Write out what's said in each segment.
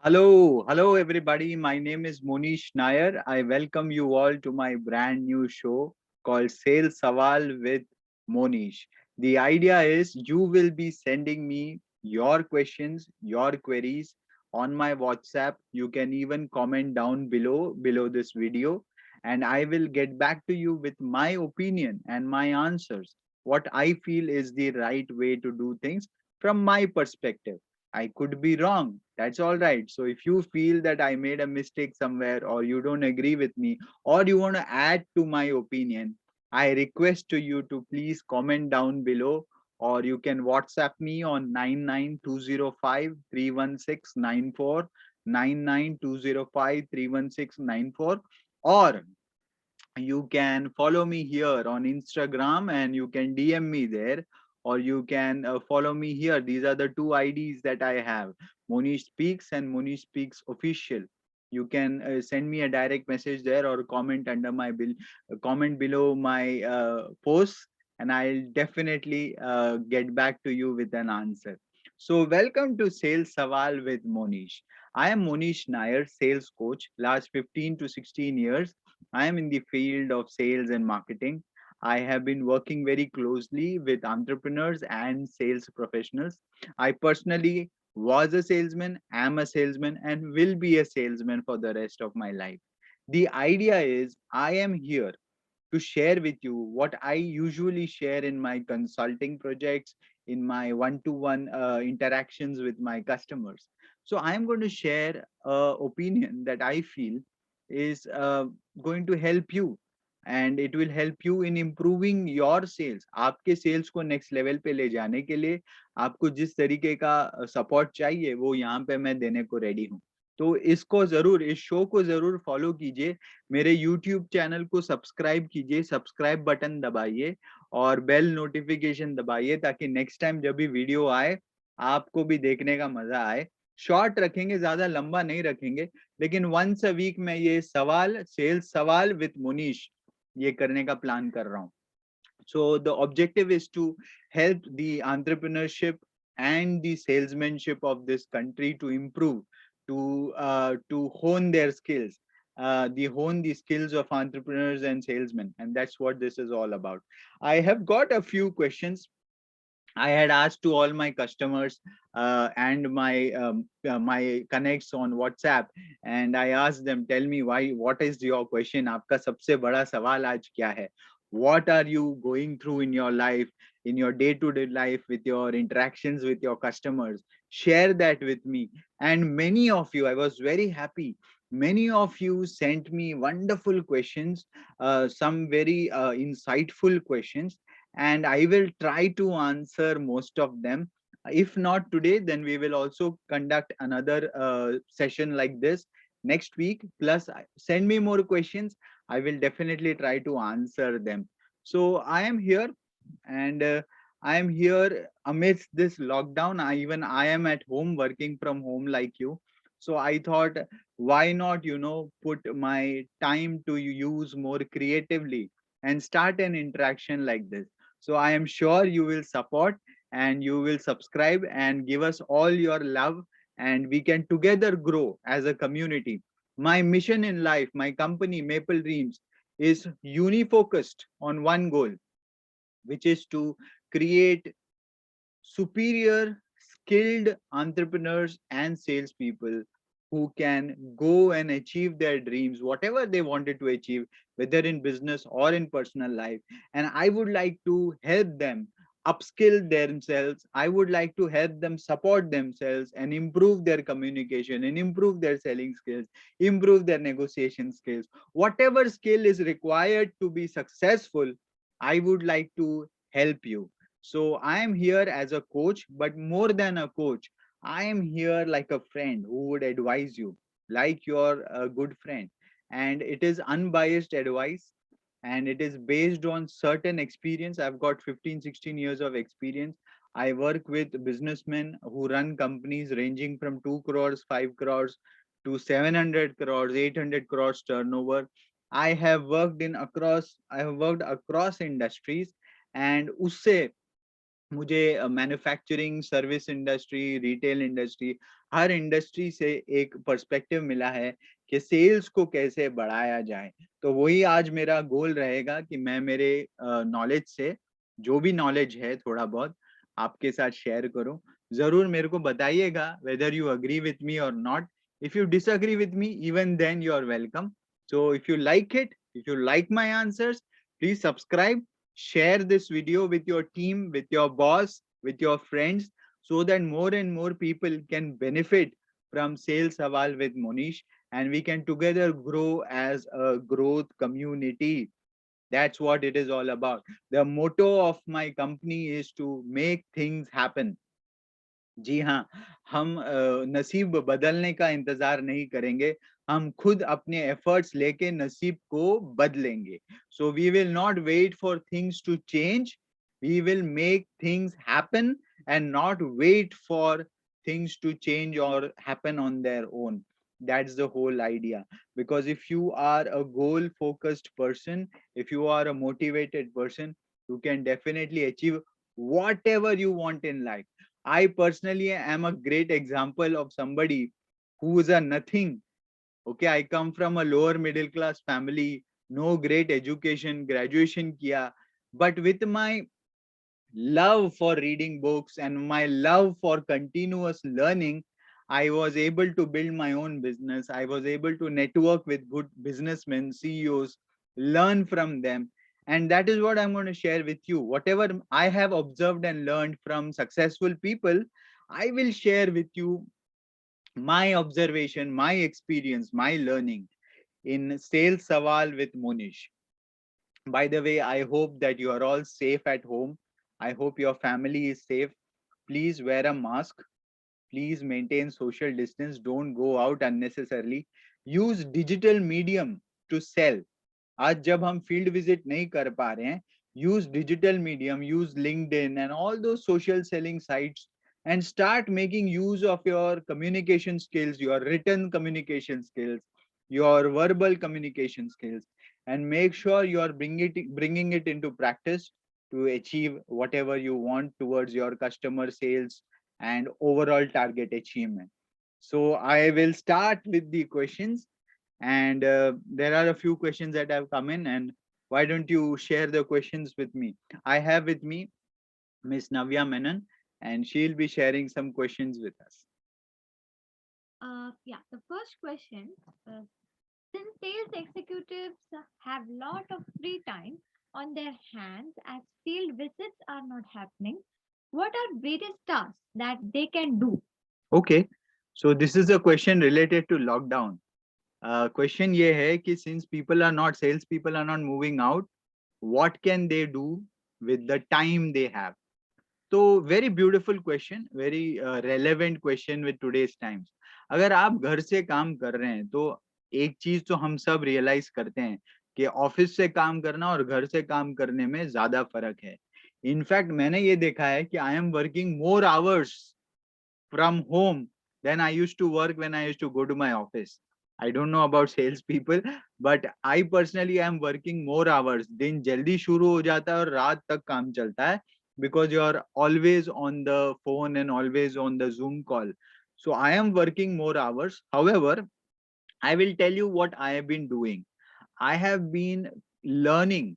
Hello everybody. My name is Monish Nair. I welcome you all to my brand new show called Sales Sawal with Monish. The idea is you will be sending me your questions, your queries on my WhatsApp. You can even comment down below this video, and I will get back to you with my opinion and my answers. What I feel is the right way to do things from my perspective. I could be wrong. That's all right. So if you feel that I made a mistake somewhere, or you don't agree with me, or you want to add to my opinion, I request to you to please comment down below, or you can WhatsApp me on 99205 31694, 99205 31694, or you can follow me here on Instagram and you can DM me there, or you can follow me here. These are the two IDs that I have, Monish Speaks and Monish Speaks Official. You can send me a direct message there, or comment under my comment below my post, and I'll definitely get back to you with an answer. So welcome to Sales Sawal with Monish. I am Monish Nair, sales coach, last 15 to 16 years I am in the field of sales and marketing. I have been working very closely with entrepreneurs and sales professionals. I personally was a salesman, am a salesman, and will be a salesman for the rest of my life. The idea is I am here to share with you what I usually share in my consulting projects, in my one-to-one interactions with my customers. So I am going to share a opinion that I feel is going to help you, and it will help you in improving your sales. आपके sales को next level पे ले जाने के लिए आपको जिस तरीके का support चाहिए वो यहाँ पे मैं देने को ready हूँ. तो इसको जरूर, इस शो को जरूर फॉलो कीजिए. मेरे यूट्यूब चैनल को सब्सक्राइब कीजिए, सब्सक्राइब बटन दबाइए और बेल नोटिफिकेशन दबाइए, ताकि नेक्स्ट टाइम जब भी वीडियो आए आपको भी देखने का मजा आए. शॉर्ट रखेंगे, ज्यादा लंबा नहीं रखेंगे, लेकिन वंस अ वीक में ये सवाल, सेल्स सवाल विद मुनीश, ये करने का प्लान कर रहा हूँ. So the objective is to help the entrepreneurship and the salesmanship of this country to improve, to hone their skills, hone the skills of entrepreneurs and salesmen, and that's what this is all about. I have got a few questions. I had asked to all my customers and my connects on WhatsApp, and I asked them, tell me why. What is your question? आपका सबसे बड़ा सवाल आज क्या है? What are you going through in your life, in your day-to-day life, with your interactions with your customers? Share that with me. And many of you, I was very happy. Many of you sent me wonderful questions, some very insightful questions, and I will try to answer most of them. If not today, then we will also conduct another session like this next week. Plus, send me more questions. I will definitely try to answer them. So I am here, and I am here amidst this lockdown. I am at home, working from home like you. So I thought, why not, put my time to use more creatively and start an interaction like this. So I am sure you will support and you will subscribe and give us all your love, and we can together grow as a community. My mission in life, my company, Maple Dreams, is uni-focused on one goal, which is to create superior, skilled entrepreneurs and salespeople who can go and achieve their dreams, whatever they wanted to achieve, whether in business or in personal life. And I would like to help them upskill themselves. I would like to help them support themselves and improve their communication and improve their selling skills, improve their negotiation skills. Whatever skill is required to be successful, I would like to help you. So I am here as a coach, but more than a coach, I am here like a friend who would advise you, like your good friend. And it is unbiased advice, and it is based on certain experience. I've got 15, 16 years of experience. I work with businessmen who run companies ranging from 2 crores, 5 crores to 700 crores, 800 crores turnover. I have worked across industries, and usse मुझे manufacturing, service industry, retail industry, हर industry से एक perspective मिला है कि sales को कैसे बढ़ाया जाए। तो वही आज मेरा गोल रहेगा कि मैं मेरे नॉलेज से, जो भी नॉलेज है थोड़ा बहुत, आपके साथ शेयर करूं। जरूर मेरे को बताइएगा whether you agree with me और not. If you disagree with me, even then you are welcome. So if you like it, if you like my answers, please subscribe, share this video with your team, with your boss, with your friends, so that more and more people can benefit from Sales Sawal with Monish, and we can together grow as a growth community. That's what it is all about. The motto of my company is to make things happen. जी हाँ, हम नसीब बदलने का इंतजार नहीं करेंगे, हम खुद अपने एफर्ट्स लेके नसीब को बदलेंगे। So we will not wait for things to change, we will make things happen and not wait for things to change or happen on their own. That's the whole idea. Because if you are a goal focused person, if you are a motivated person, you can definitely achieve whatever you want in life. I personally am a great example of somebody who is a nothing. Okay, I come from a lower middle class family, no great education, graduation kiya, but with my love for reading books and my love for continuous learning, I was able to build my own business. I was able to network with good businessmen, CEOs, learn from them. And that is what I'm going to share with you. Whatever I have observed and learned from successful people, I will share with you my observation, my experience, my learning in Sales Sawal with Monish. By the way, I hope that you are all safe at home. I hope your family is safe. Please wear a mask. Please maintain social distance. Don't go out unnecessarily. Use digital medium to sell. आज जब हम field visit नहीं कर पा रहे हैं, use digital medium, use LinkedIn and all those social selling sites, and start making use of your communication skills, your written communication skills, your verbal communication skills, and make sure you are bringing it into practice to achieve whatever you want towards your customer sales and overall target achievement. So I will start with the questions, and there are a few questions that have come in, and why don't you share the questions with me? I have with me Miss Navya Menon, and she'll be sharing some questions with us. Yeah, the first question, uh, since sales executives have lot of free time on their hands as field visits are not happening, what are various tasks that they can do? Okay, so this is a question related to lockdown. Question ये है कि since people are not, sales people are not moving out, what can they do with the time they have? तो very beautiful question, very relevant question with today's times. अगर आप घर से काम कर रहे हैं तो एक चीज तो हम सब रियलाइज करते हैं कि ऑफिस से काम करना और घर से काम करने में ज्यादा फर्क है। इनफैक्ट मैंने ये देखा है कि I am working more hours from home than I used to work when I used to go to my office. I don't know about sales people, but I personally am working more hours. दिन जल्दी शुरू हो जाता है और रात तक काम चलता है, because you are always on the phone and always on the Zoom call. So I am working more hours. However, I will tell you what I have been doing. I have been learning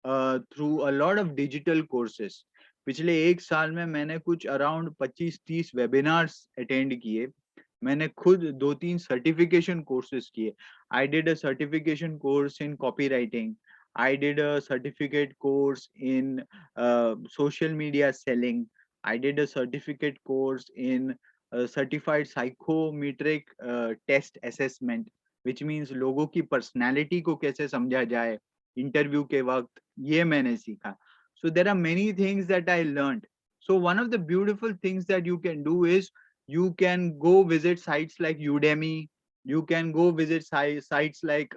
through a lot of digital courses. पिछले एक साल में मैंने कुछ around 25-30 webinars attend किए। मैंने खुद 2-3 certification courses किए। I did a certification course in copy writing, I did a certificate course in social media selling, I did a certificate course in certified psychometric test assessment, which means लोगों की personality को कैसे समझा जाए interview के वक्त, ये मैंने सीखा. So there are many things that I learned. So one of the beautiful things that you can do is you can go visit sites like Udemy, you can go visit sites like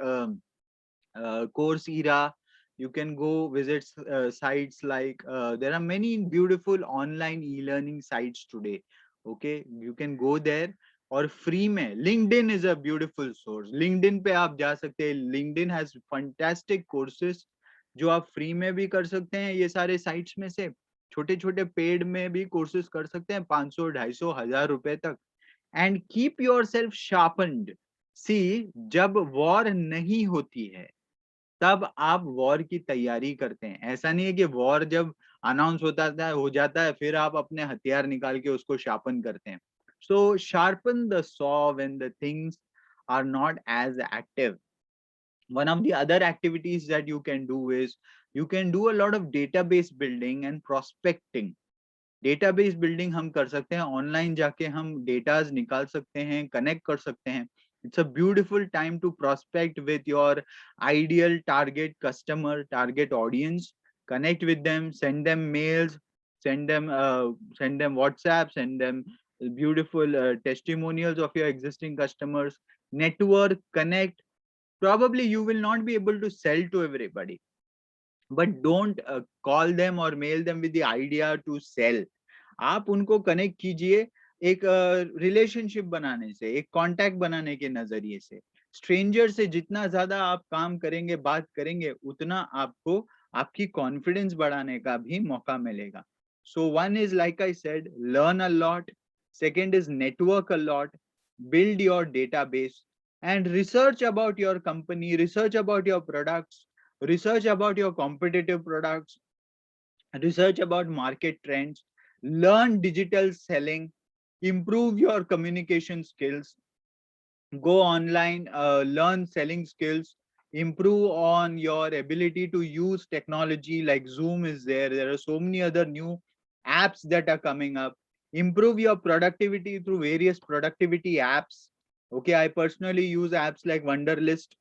Coursera, you can go visit sites like there are many beautiful online e-learning sites today. Okay, you can go there. और free में LinkedIn is a beautiful source. LinkedIn पे आप जा सकते हैं. LinkedIn has fantastic courses जो आप free में भी कर सकते हैं ये सारे साइट्स में से. छोटे छोटे पेड में भी कोर्सेज कर सकते हैं, 500, 250, 1000 रुपए तक। And keep yourself sharpened. See, जब वॉर नहीं होती है तब आप वॉर की तैयारी करते हैं। ऐसा नहीं है कि वॉर जब अनाउंस हो जाता है फिर आप अपने हथियार निकाल के उसको शार्पन करते हैं। So sharpen the saw when the things are not as active. One of the other activities that you can do is you can do a lot of database building and prospecting. Database building हम कर सकते हैं, online जाके हम datas निकाल सकते हैं, connect कर सकते हैं। It's a beautiful time to prospect with your ideal target customer, target audience, connect with them, send them send them WhatsApp, send them beautiful testimonials of your existing customers, network, connect. Probably you will not be able to sell to everybody, but don't call them or mail them with the idea to sell. आप उनको connect कीजिए एक relationship बनाने से, एक contact बनाने के नजरिए से। स्ट्रेंजर से जितना ज्यादा आप काम करेंगे, बात करेंगे, उतना आपको आपकी कॉन्फिडेंस बढ़ाने का भी मौका मिलेगा। So one is like I said, learn a lot. Second is network a lot, build your database, and research about your company, research about your products, research about your competitive products, research about market trends, learn digital selling, improve your communication skills, go online, learn selling skills, improve on your ability to use technology like Zoom is there. There are so many other new apps that are coming up. Improve your productivity through various productivity apps. Okay, I personally use apps like Wonderlist.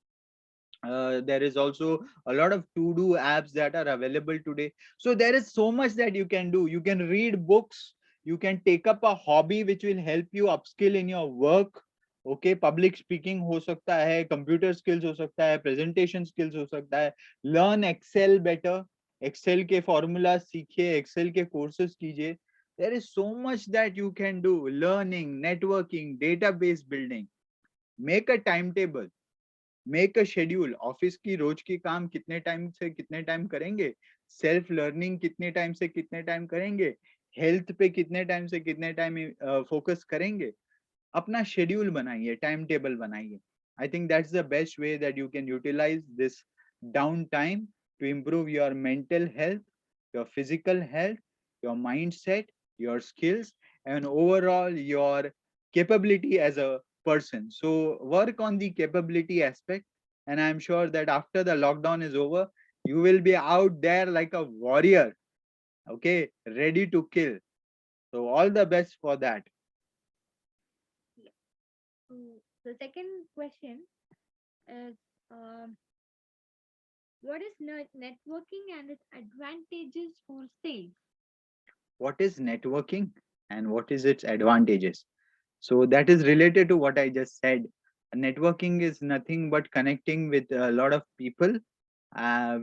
There is also a lot of to-do apps that are available today. So there is so much that you can do. You can read books, you can take up a hobby which will help you upskill in your work. Okay, public speaking हो सकता है, computer skills हो सकता है, presentation skills हो सकता है, learn Excel better, Excel के formulas सीखिए, Excel के courses कीजिए. There is so much that you can do. Learning, networking, database building. Make a timetable, make a schedule. Office की रोज की काम कितने टाइम से कितने टाइम करेंगे, सेल्फ लर्निंग कितने टाइम से कितने टाइम करेंगे, हेल्थ पे कितने टाइम से कितने टाइम फोकस करेंगे। अपना शेड्यूल बनाइए, टाइम टेबल बनाइए। I think that's the best way that you can utilise this down time to improve your mental health, your physical health, your mindset, your skills, and overall your capability as a person. So work on the capability aspect, and I'm sure that after the lockdown is over, you will be out there like a warrior, okay, ready to kill. So all the best for that. Yeah. So the second question is, um, what is networking and its advantages for sales? What is networking and what is its advantages? So that is related to what I just said. Networking is nothing but connecting with a lot of people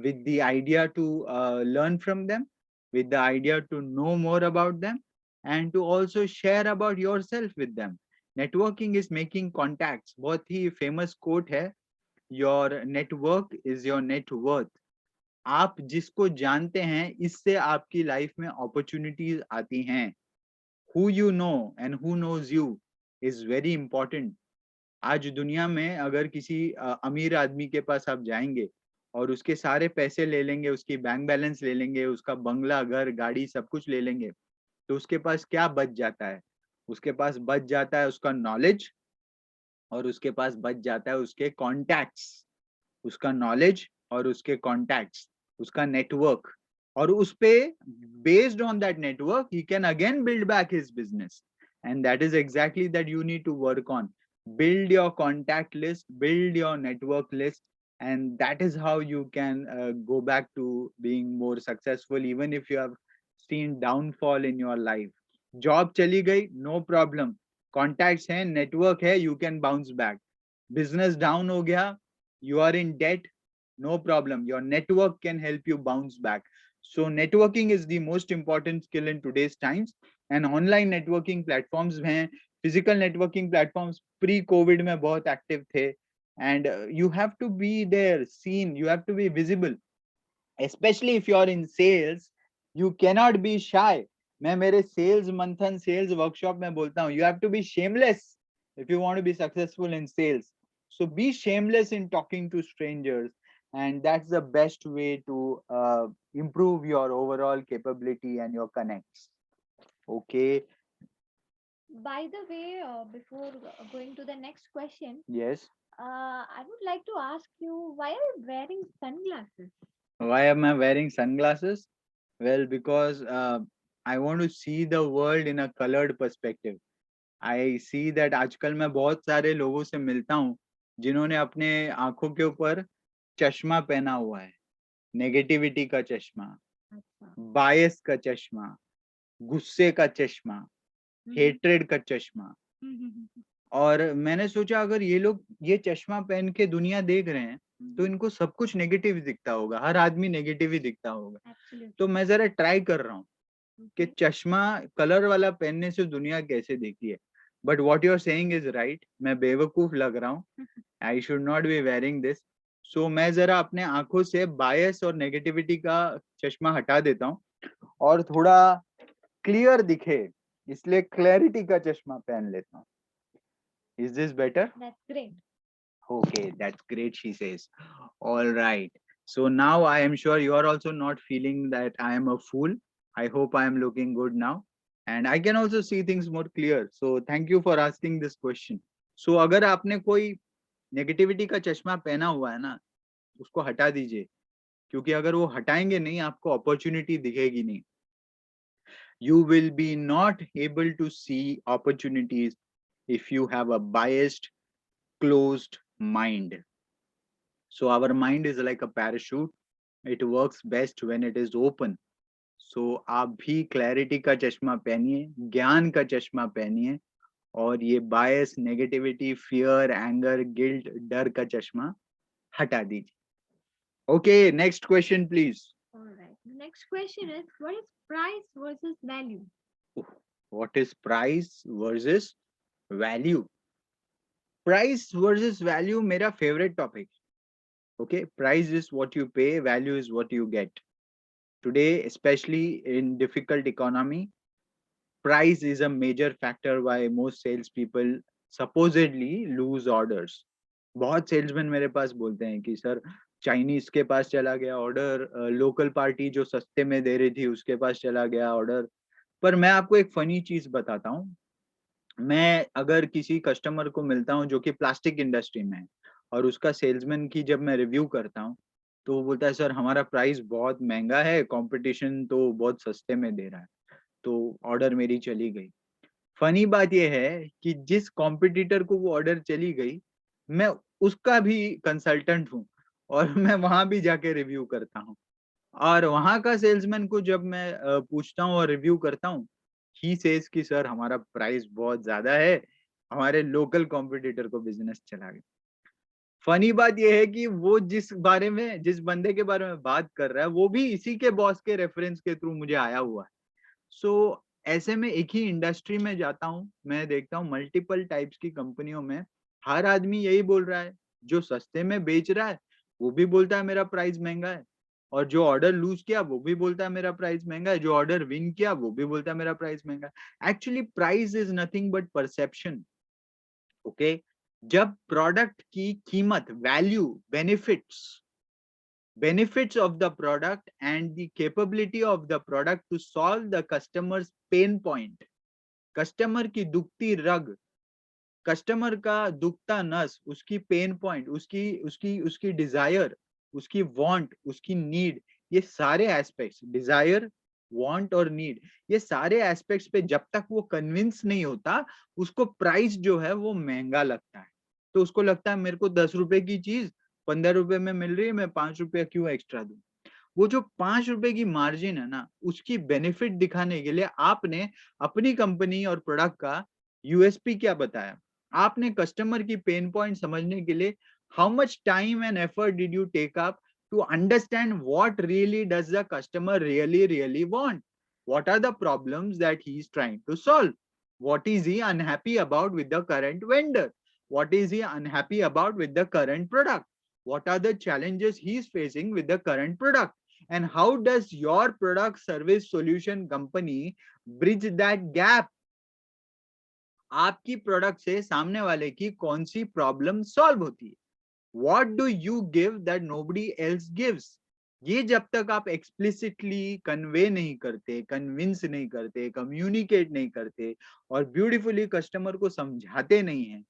with the idea to learn from them, with the idea to know more about them, and to also share about yourself with them. Networking is making contacts. बहुत ही famous quote है, your network is your net worth. आप जिसको जानते हैं इससे आपकी life में opportunities आती हैं। who you know and who knows you is very important. आज दुनिया में अगर किसी अमीर आदमी के पास आप जाएंगे और उसके सारे पैसे ले लेंगे, उसकी बैंक बैलेंस ले लेंगे, उसका बंगला, घर, गाड़ी सब कुछ ले लेंगे, तो उसके पास क्या बच जाता है? उसके पास बच जाता है उसका नॉलेज, और उसके पास बच जाता है उसके कॉन्टैक्ट्स। उसका नॉलेज और उसके कॉन्टैक्ट्स, उसका नेटवर्क, और उस पे based on that network he can again build back his business. And that is exactly that you need to work on. Build your contact list, build your network list, and that is how you can go back to being more successful even if you have seen downfall in your life. Job चली गई, no problem, contacts हैं, network है, you can bounce back. Business down हो गया, you are in debt, no problem, your network can help you bounce back. So networking is the most important skill in today's times, and online networking platforms हैं, physical networking platforms pre COVID में बहुत active थे, and you have to be there, seen, you have to be visible, especially if you are in sales. You cannot be shy. मैं मेरे sales मंथन sales workshop में बोलता हूँ, you have to be shameless if you want to be successful in sales. So be shameless in talking to strangers, and that's the best way to improve your overall capability and your connects. Okay. By the way, before going to the next question, Yes. I would like to ask you, why are you wearing sunglasses? Why am I wearing sunglasses? Well, because I want to see the world in a colored perspective. I see that आजकल मैं बहुत सारे लोगों से मिलता हूँ जिन्होंने अपने आंखों के ऊपर चश्मा पहना हुआ है, नेगेटिविटी का चश्मा, अच्छा। बायस का चश्मा, गुस्से का चश्मा, हम्म, हेट्रेड का चश्मा। हम्म, हम्म, और मैंने सोचा अगर ये लोग ये चश्मा पहन के दुनिया देख रहे हैं तो इनको सब कुछ नेगेटिव दिखता होगा, हर आदमी नेगेटिव ही दिखता होगा। तो Absolutely. मैं जरा ट्राई कर रहा हूँ कि Okay. चश्मा कलर वाला पहनने से दुनिया कैसे देखती है। But what you are saying is right, मैं बेवकूफ लग रहा हूँ, I should not be wearing this. So मैं जरा अपने आंखों से बायस और नेगेटिविटी का चश्मा हटा देता हूँ और थोड़ा क्लियर दिखे, इसलिए क्लैरिटी का चश्मा पहन लेता हूँ। Is this better? That's great. Okay, that's great, she says. All right. So now I am sure you are also not feeling that I am a fool. I hope I am looking good now. And I can also see things more clear. So thank you for asking this question. So अगर आपने कोई negativity का चश्मा पहना हुआ है ना, उसको हटा दीजिए, क्योंकि अगर वो हटाएंगे नहीं आपको अपॉर्चुनिटी दिखेगी नहीं. You will be not able to see opportunities if you have a biased, closed mind. So our mind is like a parachute. It works best when it is open. So आप भी clarity का चश्मा पहनिए, ज्ञान का चश्मा पहनिए और ये बायस, नेगेटिविटी, फियर, एंगर, गिल्ट, डर का चश्मा हटा दीजिए. Okay, next question please. All right. The next question is, what is price versus value? What is price versus value? Price versus value मेरा favourite topic. Okay, price is what you pay, value is what you get. Today, especially in difficult economy, price is a major factor why most salespeople supposedly lose orders. बहुत salesman मेरे पास बोलते हैं कि sir Chinese के पास चला गया order, local party जो सस्ते में दे रही थी उसके पास चला गया ऑर्डर. पर मैं आपको एक फनी चीज बताता हूँ. मैं अगर किसी कस्टमर को मिलता हूँ जो कि प्लास्टिक इंडस्ट्री में है और उसका सेल्समैन की जब मैं रिव्यू करता हूँ तो वो बोलता है सर हमारा प्राइस बहुत महंगा है, कंपटीशन तो बहुत सस्ते में दे रहा है. तो ऑर्डर मेरी चली गई. फनी बात ये है कि जिस कॉम्पिटिटर को वो ऑर्डर चली गई, मैं उसका भी कंसल्टेंट हूँ और मैं वहां भी जाके रिव्यू करता हूँ. और वहां का सेल्समैन को जब मैं पूछता हूँ और रिव्यू करता हूँ, ही सेज कि सर हमारा प्राइस बहुत ज्यादा है, हमारे लोकल कॉम्पिटिटर को बिजनेस चला गया. फनी बात ये है कि वो जिस बंदे के बारे में बात कर रहा है वो भी इसी के बॉस के रेफरेंस के थ्रू मुझे आया हुआ है. सो ऐसे में एक ही इंडस्ट्री में जाता हूँ, मैं देखता हूँ मल्टीपल टाइप्स की कंपनियों में हर आदमी यही बोल रहा है. जो सस्ते में बेच रहा है वो भी बोलता है मेरा प्राइस महंगा है, और जो ऑर्डर लूज किया वो भी बोलता है मेरा प्राइस महंगा है, जो ऑर्डर विन किया वो भी बोलता है मेरा प्राइस महंगा है. Actually price is nothing but perception. Okay, जब प्रोडक्ट की कीमत, value, benefits of the product and the capability of the product to solve the customer's pain point, customer की दुखती रग, कस्टमर का दुखता नस, उसकी पेन पॉइंट, उसकी उसकी उसकी डिजायर, उसकी वांट, उसकी नीड, ये सारे एस्पेक्ट्स, डिजायर, वांट और नीड, ये सारे एस्पेक्ट्स पे जब तक वो कन्विंस नहीं होता उसको प्राइस जो है वो महंगा लगता है. तो उसको लगता है मेरे को 10 रुपए की चीज 15 रुपए में मिल रही है, मैं 5 रुपया क्यों एक्स्ट्रा दूं. वो जो 5 रुपए की मार्जिन है ना, उसकी बेनिफिट दिखाने के लिए आपने अपनी कंपनी और प्रोडक्ट का यूएसपी क्या बताया, आपने कस्टमर की पेन पॉइंट समझने के लिए how much time and effort did you take up to understand what really does the customer really want, what are the problems that he is trying to solve, what is he unhappy about with the current vendor, what is he unhappy about with the current product, what are the challenges he is facing with the current product. And how does your product service solution company bridge that gap? आपकी product से सामने वाले की कौन सी problem solve होती है? What do you give that nobody else gives? ये जब तक आप एक्सप्लिसिटली कन्वे नहीं करते, कन्विंस नहीं करते, कम्युनिकेट नहीं करते और ब्यूटिफुली कस्टमर को समझाते नहीं हैं,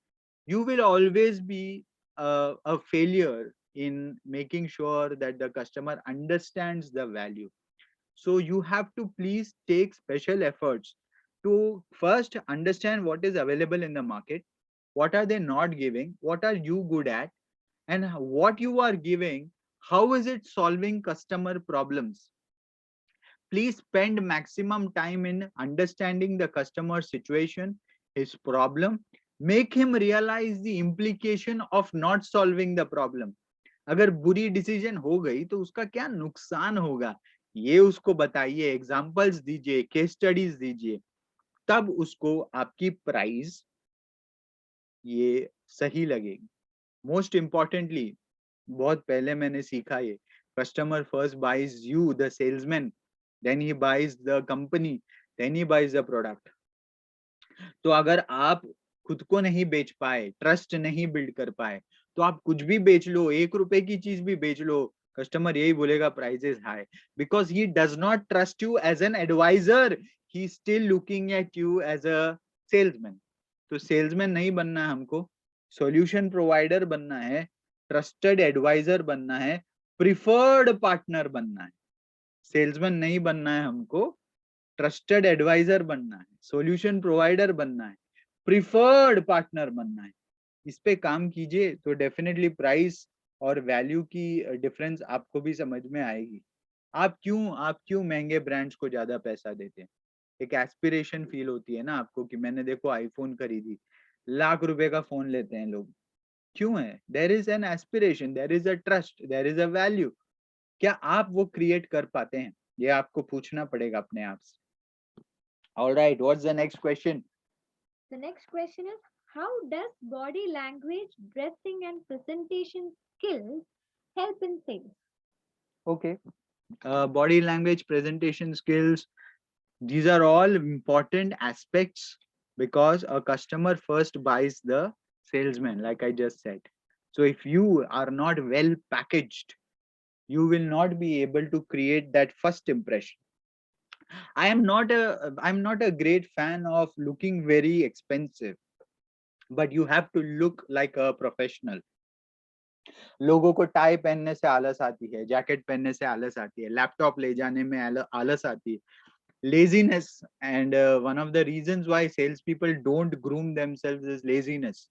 you will always be a failure in making sure that the customer understands the value. So you have to please take special efforts to first understand what is available in the market, what are they not giving, what are you good at, and what you are giving, how is it solving customer problems. Please spend maximum time in understanding the customer situation, his problem. Make him realize the implication of not solving the problem. अगर बुरी decision हो गई तो उसका क्या नुकसान होगा, ये उसको बताइए, एग्जांपल्स दीजिए, केस स्टडीज दीजिए, तब उसको आपकी प्राइस ये सही लगेगी. मोस्ट इम्पॉर्टेंटली, बहुत पहले मैंने सीखा ये, customer first buys you the salesman, then he buys the company, then he buys the product. तो अगर आप खुद को नहीं बेच पाए, ट्रस्ट नहीं बिल्ड कर पाए, तो आप कुछ भी बेच लो, 1 रुपए की चीज भी बेच लो, कस्टमर यही बोलेगा price is high, because he does not trust you as an advisor, he still looking at you as a salesman. तो सेल्समैन नहीं बनना है हमको, सॉल्यूशन प्रोवाइडर बनना है, ट्रस्टेड एडवाइजर बनना है, प्रिफर्ड पार्टनर बनना है. सेल्समैन नहीं बनना है हमको, ट्रस्टेड एडवाइजर बनना है, सॉल्यूशन प्रोवाइडर बनना है, प्रिफर्ड पार्टनर बनना है. इस पे काम कीजिए तो डेफिनेटली प्राइस और वैल्यू की डिफरेंस आपको भी समझ में आएगी. आप क्यों महंगे ब्रांड्स को ज्यादा पैसा देते हैं? एक एस्पिरेशन फील होती है ना आपको कि मैंने देखो आईफोन खरीदी, लाख रुपए का फोन लेते हैं लोग. क्यों है? There is an aspiration, there is a trust, there is a value. क्या आप वो क्रिएट कर पाते हैं? ये आपको पूछना पड़ेगा अपने आप से. All right, what's the next question? The next question is, how does body language, dressing, and presentation skills help in sales? Okay. Body language, presentation skills, these are all important aspects because a customer first buys the salesman, like I just said. So if you are not well packaged, you will not be able to create that first impression. I'm not a great fan of looking very expensive, but you have to look like a professional. लोगों को tie पहनने से आलस आती है, jacket पहनने से आलस आती है, लैपटॉप ले जाने में आलस आती है, laziness. And one of the reasons why salespeople don't groom themselves is laziness.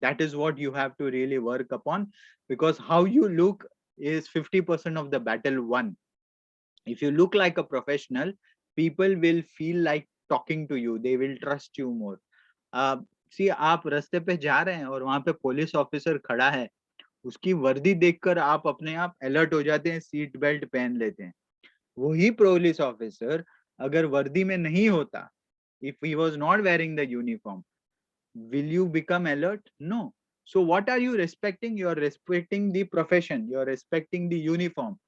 That is what you have to really work upon, because how you look is 50% of the battle won. If you look like a professional, people will feel like talking to you, they will trust you more. uh, See, आप रास्ते पे जा रहे हैं और वहां पे police officer खड़ा है, उसकी वर्दी देखकर आप अपने आप अलर्ट हो जाते हैं, सीट बेल्ट पहन लेते हैं. वही पुलिस ऑफिसर अगर वर्दी में नहीं होता, if he was not wearing the uniform, will you become alert? No. So what are you respecting? You're respecting the profession, you're respecting the uniform.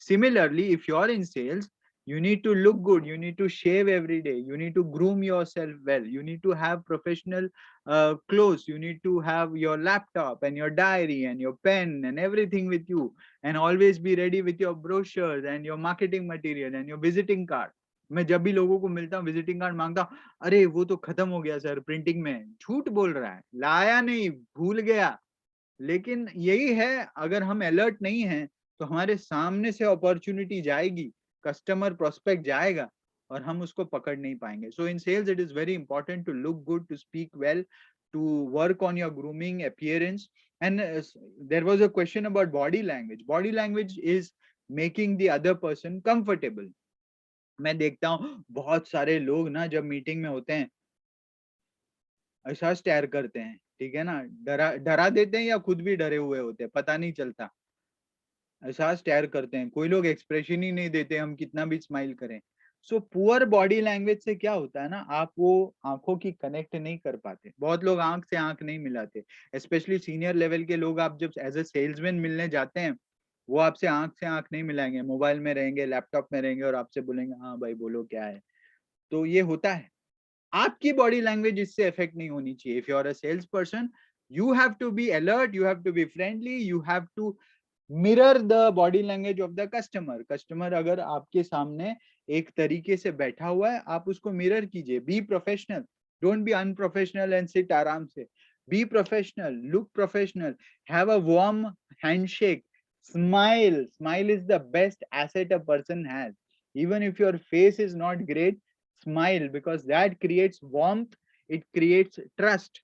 Similarly, if you're in sales, you need to look good, you need to shave every day, you need to groom yourself well, you need to have professional clothes, you need to have your laptop and your diary and your pen and everything with you, and always be ready with your brochures and your marketing material and your visiting card. मैं जब भी लोगों को मिलता हूँ, visiting card मांगता हूँ, अरे वो तो खत्म हो गया सर प्रिंटिंग में. झूठ बोल रहा है, लाया नहीं, भूल गया. लेकिन यही है, अगर हम अलर्ट नहीं हैं तो हमारे सामने से अपॉर्चुनिटी जाएगी, कस्टमर प्रोस्पेक्ट जाएगा और हम उसको पकड़ नहीं पाएंगे. So in sales it is very important to look good, to speak well, to work on your grooming appearance. And there was a question about body language. Body language is making the other person comfortable. मैं देखता हूँ बहुत सारे लोग ना जब meeting में होते हैं ऐसा स्टेयर करते हैं, ठीक है ना, डरा डरा देते हैं या खुद भी डरे हुए होते हैं, पता नहीं चलता. ऐसा स्टेयर करते हैं, कोई लोग एक्सप्रेशन ही नहीं देते, हम कितना भी स्माइल करें. सो पुअर बॉडी लैंग्वेज से क्या होता है ना, आप वो आंखों की कनेक्ट नहीं कर पाते. बहुत लोग आंख से आंख नहीं मिलाते, स्पेशली सीनियर लेवल के लोग. आप जब एज ए सेल्समैन मिलने जाते हैं वो आपसे आंख से आंख नहीं मिलाएंगे, मोबाइल में रहेंगे, लैपटॉप में रहेंगे और आपसे बोलेंगे हाँ भाई बोलो क्या है। तो ये होता है। आपकी बॉडी लैंग्वेज इससे इफेक्ट नहीं होनी चाहिए। If you are a sales person, you have to be alert, you have to be friendly, you have to mirror the body language of the customer. Customer अगर आपके सामने एक तरीके से बैठा हुआ है, आप उसको मिरर कीजिए। Be professional, don't be unprofessional and sit आराम से। Be professional, look professional, have a warm handshake, smile. Smile is the best asset a person has. Even if your face is not great, smile, because that creates warmth, it creates trust.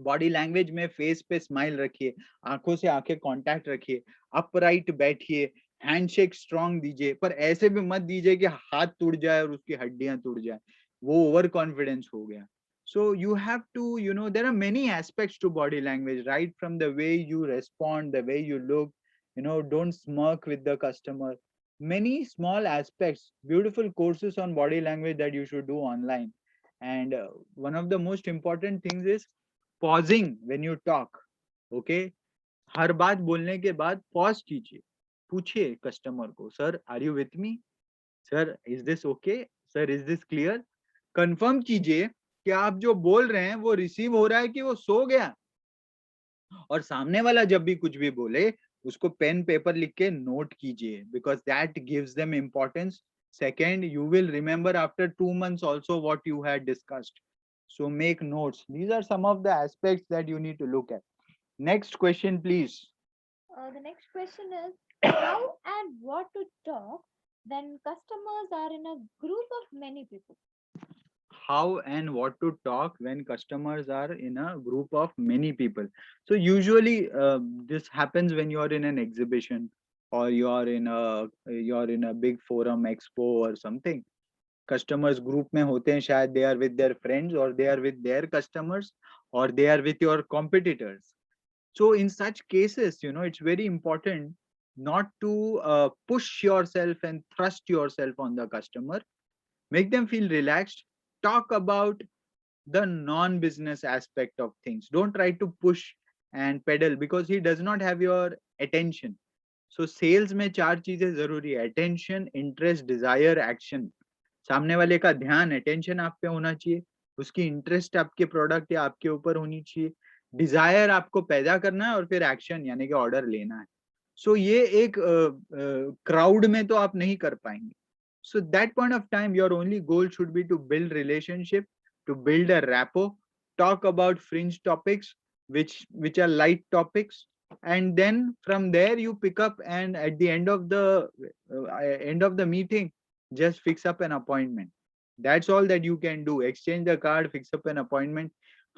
Body language में face पे smile रखिए, आंखों से आंखें contact रखिए, upright बैठिए, handshake strong दीजिए, पर ऐसे भी मत दीजिए कि हाथ टूट जाए और उसकी हड्डियां टूट जाए, वो ओवर कॉन्फिडेंस हो गया। So you have to, there are many aspects to body language, right from the way you respond, the way you look, don't smirk with the customer. Many small aspects, beautiful courses on body language that you should do online. And one of the most important things is pausing when you talk. Okay, हर बात बोलने के बाद pause कीजिए, पूछिए customer को, sir are you with me, sir is this okay, sir is this clear. Confirm कीजिए कि आप जो बोल रहे हैं वो रिसीव हो रहा है कि वो सो गया। और सामने वाला जब भी कुछ भी बोले, उसको पेन पेपर लिख के नोट कीजिए, because that gives them importance. Second, you will remember after 2 months also what you had discussed. So make notes. These are some of the aspects that you need to look at. Next question, please. The next question is how and what to talk when customers are in a group of many people. How and what to talk when customers are in a group of many people. So usually this happens when you are in an exhibition, or you're in a big forum, expo or something. Customers group में होते हैं, शायद they are with their friends, or they are with their customers, or they are with your competitors. So in such cases, it's very important not to push yourself and thrust yourself on the customer. Make them feel relaxed. Talk about the non-business aspect of things. Don't try to push and pedal, because he does not have your attention. So sales में चार चीजें जरूरी है: attention, interest, desire, action. सामने वाले का ध्यान, attention आप पे होना चाहिए, उसकी इंटरेस्ट आपके प्रोडक्ट या आपके ऊपर होनी चाहिए, डिजायर आपको पैदा करना है, और फिर एक्शन यानी कि ऑर्डर लेना है। सो ये एक क्राउड में तो आप नहीं कर पाएंगे। So that point of time, your only goal should be to build relationship, to build a rapport, talk about fringe topics, which are light topics, and then from there you pick up, and at the end of the meeting, just fix up an appointment. That's all that you can do. Exchange the card, fix up an appointment.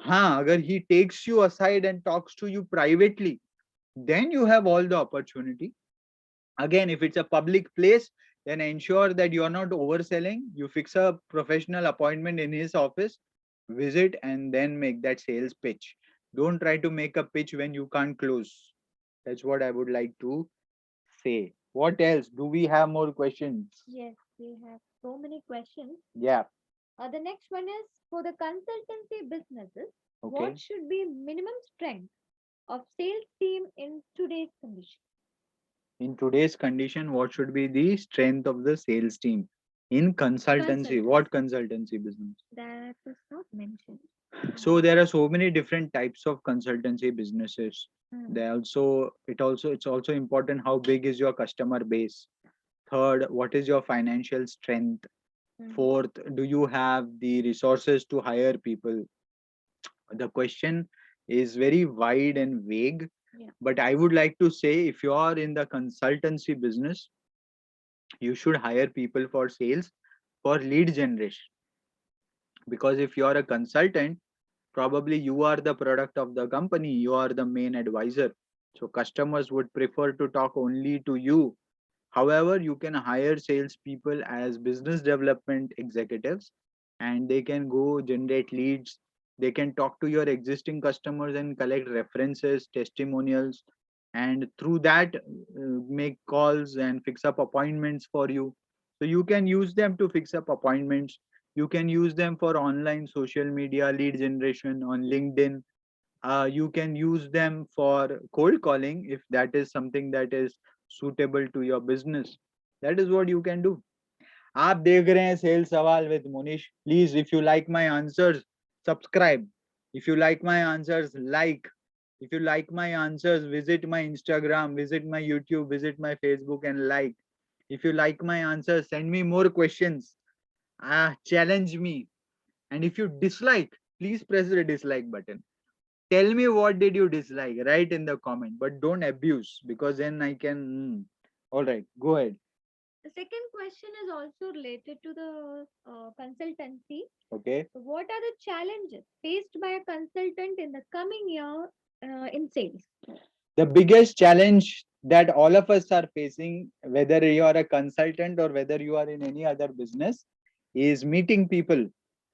हाँ, अगर he takes you aside and talks to you privately, then you have all the opportunity. Again, if it's a public place, then ensure that you are not overselling. You fix a professional appointment in his office, visit, and then make that sales pitch. Don't try to make a pitch when you can't close. That's what I would like to say. What else? Do we have more questions? Yes, we have so many questions. Yeah. The next one is for the consultancy businesses, Okay. what should be minimum strength of sales team in today's condition? In today's condition, what should be the strength of the sales team in consultancy? Consultancy. What consultancy business? That is not mentioned. So there are so many different types of consultancy businesses. Hmm. It's also important how big is your customer base. Third, what is your financial strength? Mhm. Fourth, do you have the resources to hire people? The question is very wide and vague. Yeah. But I would like to say, if you are in the consultancy business, you should hire people for sales, for lead generation. Because if you are a consultant, probably you are the product of the company, you are the main advisor. So customers would prefer to talk only to you. However, you can hire salespeople as business development executives, and they can go generate leads. They can talk to your existing customers and collect references, testimonials, and through that make calls and fix up appointments for you. So you can use them to fix up appointments. You can use them for online social media lead generation on LinkedIn. You can use them for cold calling if that is something that is suitable to your business. That is what you can do. आप देख रहे हैं sales सवाल with Monish. Please if you like my answers, subscribe. If you like my answers, like. If you like my answers, visit my Instagram, visit my YouTube, visit my Facebook and like. If you like my answers, send me more questions. Challenge me. And if you dislike, please press the dislike button. Tell me what did you dislike, write in the comment, but don't abuse because then I can. All right, go ahead. The second question is also related to the consultancy. Okay. What are the challenges faced by a consultant in the coming year in sales? The biggest challenge that all of us are facing, whether you are a consultant or whether you are in any other business, is meeting people.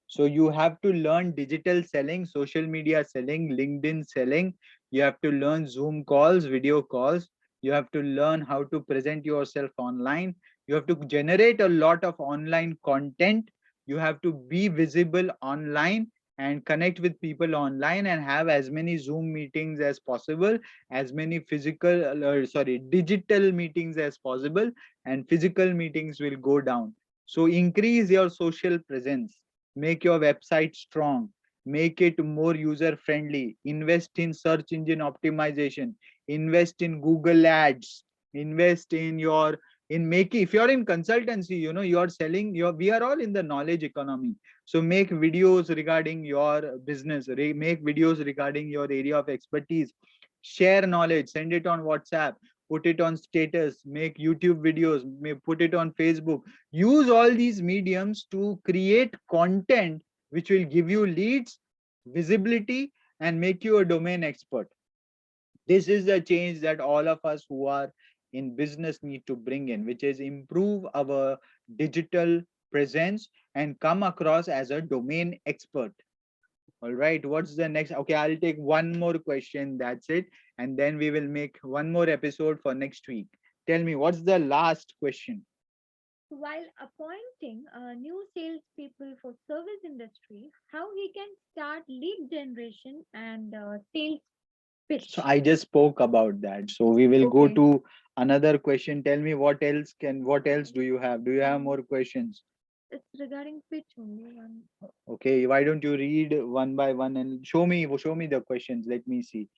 So you have to learn digital selling, social media selling, LinkedIn selling. You have to learn Zoom calls, video calls. You have to learn how to present yourself online. You have to generate a lot of online content. You have to be visible online and connect with people online and have as many Zoom meetings as possible, as many digital meetings as possible, and physical meetings will go down. So increase your social presence, make your website strong, make it more user friendly, invest in search engine optimization, invest in Google ads, invest in your in making. If you're in consultancy, you're selling your we are all in the knowledge economy. So make videos regarding your business, make videos regarding your area of expertise, share knowledge, send it on WhatsApp, put it on status, make YouTube videos, put it on Facebook. Use all these mediums to create content which will give you leads, visibility, and make you a domain expert. This is the change that all of us who are in business need to bring in, which is improve our digital presence and come across as a domain expert. All right, what's the next? Okay, I'll take one more question. That's it. And then we will make one more episode for next week. Tell me, what's the last question? While appointing new salespeople for service industry, how he can start lead generation and sales So pitch? I just spoke about that. So we will go Okay. to another question. Tell me what else do you have? Do you have Um, more questions? it's regarding pitch only. One. Okay, why don't you read one by one and show me the questions. Let me see.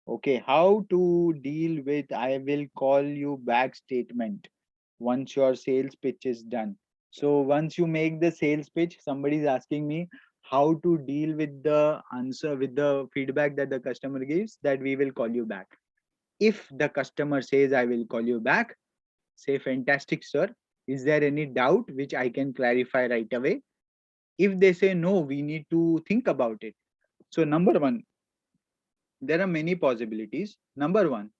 Okay, how to deal with I will call you back statement once your sales pitch is done. So once you make the sales pitch, somebody is asking me how to deal with the answer with the feedback that the customer gives that we will call you back. If the customer says I will call you back, say fantastic sir. Is there any doubt which I can clarify right away? If they say no, we need to think about it. So number one, there are many possibilities. Number one,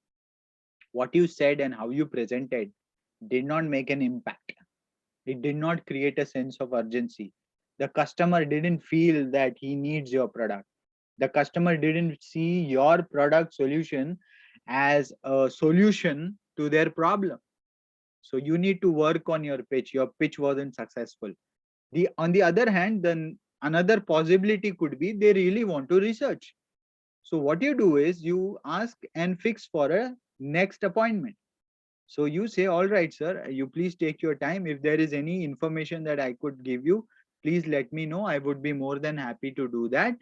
what you said and how you presented did not make an impact. It did not create a sense of urgency. The customer didn't feel that he needs your product. The customer didn't see your product solution as a solution to their problem. So you need to work on your pitch. Your pitch wasn't successful. The on the other hand, then another possibility could be they really want to research. So what you do is you ask and fix for a next appointment. So you say, all right, sir, you please take your time. If there is any information that I could give you, please let me know. I would be more than happy to do that.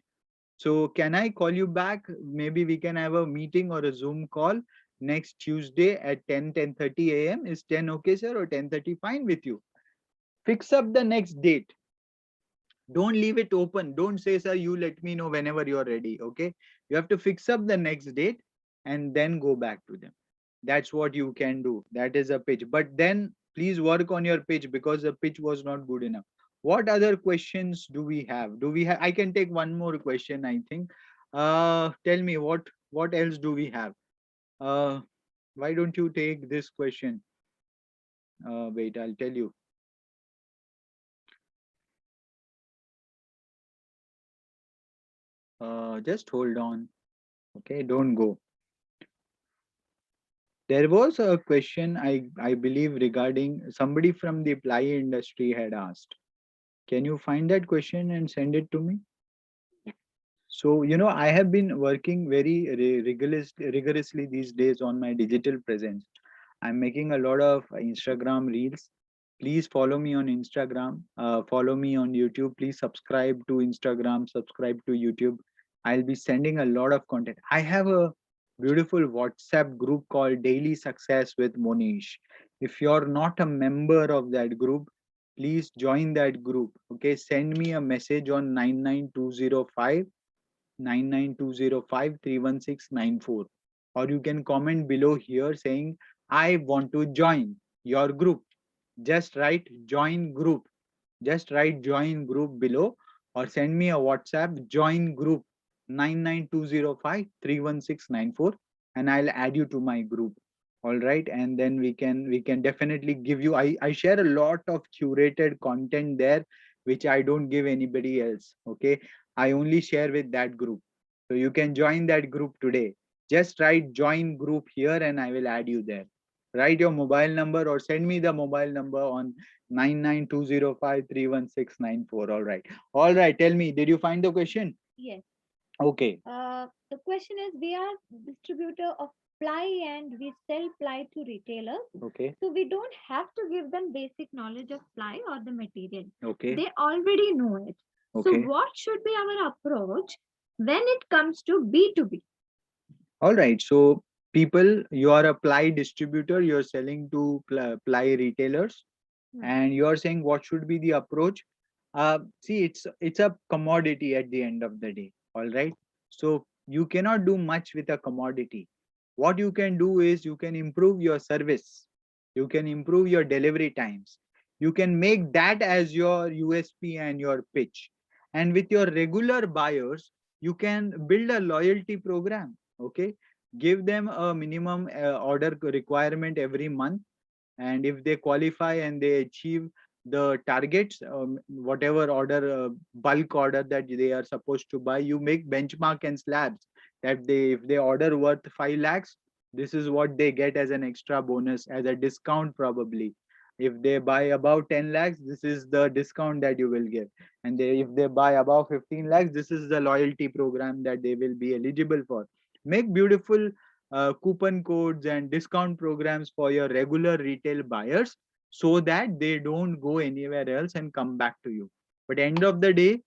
So can I call you back? Maybe we can have a meeting or a Zoom call next Tuesday at 10:30 a.m. Is 10 okay, sir, or 10:30 fine with you? Fix up the next date. Don't leave it open. Don't say, sir, you let me know whenever you're ready. Okay. You have to fix up the next date and then go back to them. That's what you can do. That is a pitch. But then please work on your pitch because the pitch was not good enough. What other questions do we have? Do we have? I can take one more question, I think. Tell me what else do we have? Uh, why don't you take this question? Wait, I'll tell you. Just hold on. Okay, don't go. There was a question I believe regarding somebody from the ply industry had asked. Can you find that question and send it to me? So, I have been working very rigorously these days on my digital presence. I'm making a lot of Instagram reels. Please follow me on Instagram. Follow me on YouTube. Please subscribe to Instagram. Subscribe to YouTube. I'll be sending a lot of content. I have a beautiful WhatsApp group called Daily Success with Monish. If you're not a member of that group, please join that group. Okay, send me a message on 99205 99205 31694, or you can comment below here saying I want to join your group. Just write join group. Just write join group below, or send me a WhatsApp join group 99205 31694, and I'll add you to my group. All right, and then we can definitely give you, I share a lot of curated content there which I don't give anybody else. Okay, I only share with that group. So you can join that group today. Just write join group here and I will add you there. Write your mobile number or send me the mobile number on 99205 31694. All right. All right. Tell me, did you find the question? Yes. Okay. The question is, we are distributor of ply and we sell ply to retailers. Okay. So we don't have to give them basic knowledge of ply or the material. Okay. They already know it. So Okay. what should be our approach when it comes to B2B? All right. So people, you are a ply distributor, you're selling to ply retailers, and you're saying what should be the approach. See, it's a commodity at the end of the day. All right. So you cannot do much with a commodity. What you can do is you can improve your service, you can improve your delivery times, you can make that as your USP and your pitch. And with your regular buyers, you can build a loyalty program. Okay, give them a minimum order requirement every month, and if they qualify and they achieve the targets, whatever order, bulk order that they are supposed to buy, you make benchmark and slabs that they, if they order worth 5 lakhs, this is what they get as an extra bonus, as a discount probably. If they buy above 10 lakhs, this is the discount that you will give. And if they buy above 15 lakhs, this is the loyalty program that they will be eligible for. Make beautiful coupon codes and discount programs for your regular retail buyers, so that they don't go anywhere else and come back to you. But end of the day,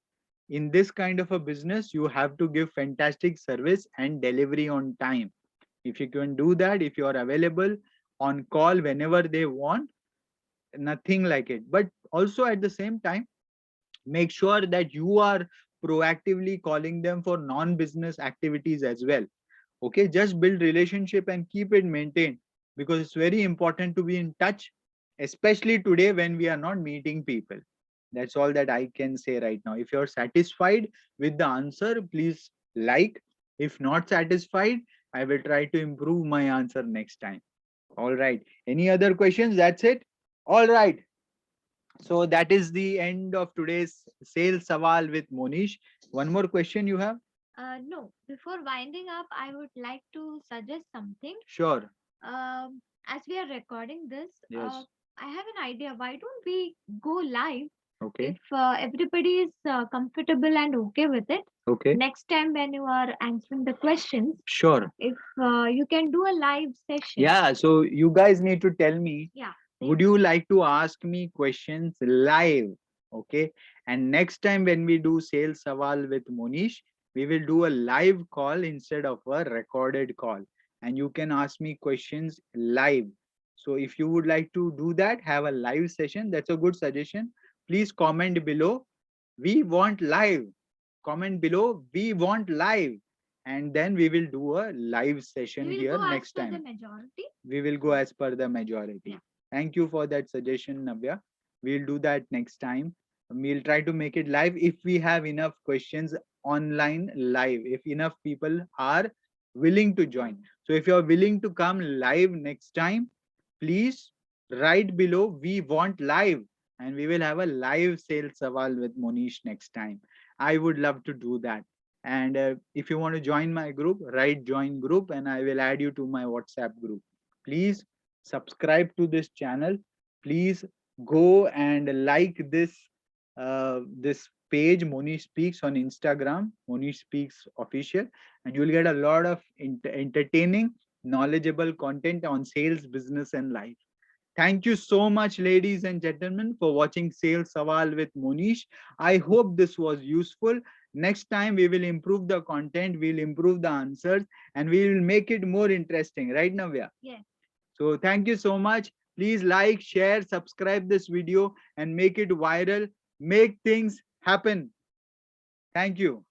in this kind of a business, you have to give fantastic service and delivery on time. If you can do that, if you are available on call whenever they want, nothing like it. But also at the same time, make sure that you are proactively calling them for non-business activities as well. Okay, just build relationship and keep it maintained, because it's very important to be in touch, especially today when we are not meeting people. That's all that I can say right now. If you're satisfied with the answer, please like. If not satisfied, I will try to improve my answer next time. All right, any other questions? That's it. All right, so that is the end of today's sales Sawal with Monish. One more question you have? No, before winding up, I would like to suggest something. Sure. As we are recording this, Yes. I have an idea. Why don't we go live Okay. if everybody is comfortable and okay with it? Okay. Next time when you are answering the questions, Sure. if you can do a live session. Yeah. So you guys need to tell me, Yeah. would you like to ask me questions live? Okay. And next time when we do sales Sawal with Monish, we will do a live call instead of a recorded call. And you can ask me questions live. So if you would like to do that, have a live session, that's a good suggestion. Please comment below. We want live. Comment below. We want live. And then we will do a live session here next time. The majority. We will go as per the majority. Yeah. Thank you for that suggestion, Navya. We'll do that next time. We'll try to make it live if we have enough questions online live, if enough people are willing to join. So if you're willing to come live next time, please write below we want live, and we will have a live sales Sawal with Monish next time. I would love to do that. And if you want to join my group, write join group and I will add you to my WhatsApp group. Please subscribe to this channel. Please go and like this page Monish Speaks on Instagram, Monish Speaks Official, and you will get a lot of entertaining knowledgeable content on sales, business, and life. Thank you so much, ladies and gentlemen, for watching Sales Sawal with Monish. I hope this was useful. Next time, we will improve the content, we'll improve the answers, and we will make it more interesting. Right, Navya? Yes. So, thank you so much. Please like, share, subscribe this video, and make it viral. Make things happen. Thank you.